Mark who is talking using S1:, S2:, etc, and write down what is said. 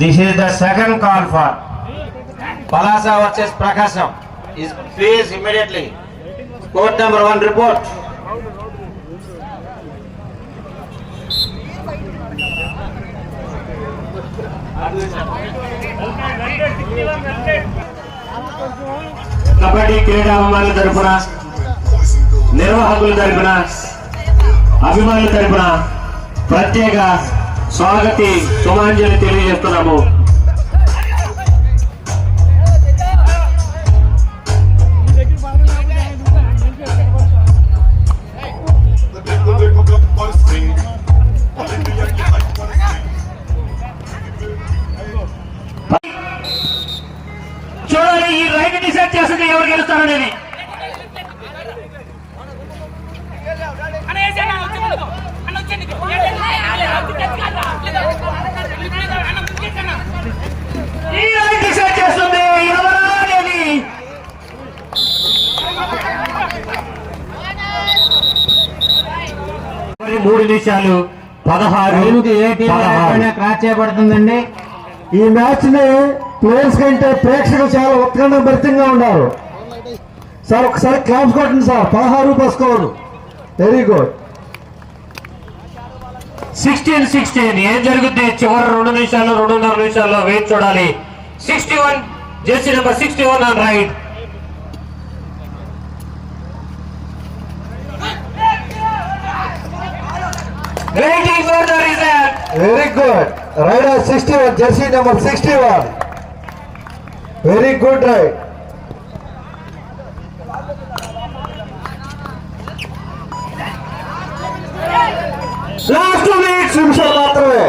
S1: This is the second call for Palasa versus Prakasam. Is please immediately. Court number 1 report. Kabaddi క్రీడా అభిమానుల తరపున నిర్వాహకుల తరపున అభిమానుల తరపున ప్రత్యేక స్వాగతి సుమాంజలి తెలియజేస్తున్నాము. చూడాలి ఈ రైట్ డిసైడ్ చేస్తుంది ఎవరు గెలుస్తారనేది. ఈ రైట్ డిసైడ్ చేస్తుంది ఎవరా అనేది. మరి 3 నిమిషాలు 16
S2: క్రాచ్ చేయబడుతుందండి.
S3: ఈ మ్యాచ్ ని ప్లేయర్స్ కంటే ప్రేక్షకులు చాలా ఉత్కంఠ భరితంగా ఉన్నారు. సార్ ఒకసారి క్లాప్స్ కొట్టండి సార్. 16 స్కోర్. Very good.
S1: 16-16 ఏం జరుగుతుంది చివరి 2 నిమిషాలు 2.5 నిమిషాల్లో వేచి చూడాలి. 61 jersey number 61 on right. Waiting for the result.
S3: Very good. Raider 61 jersey number 61. Very good raid.
S1: Last 2 minutes
S3: నిమిషాలు మాత్రమే.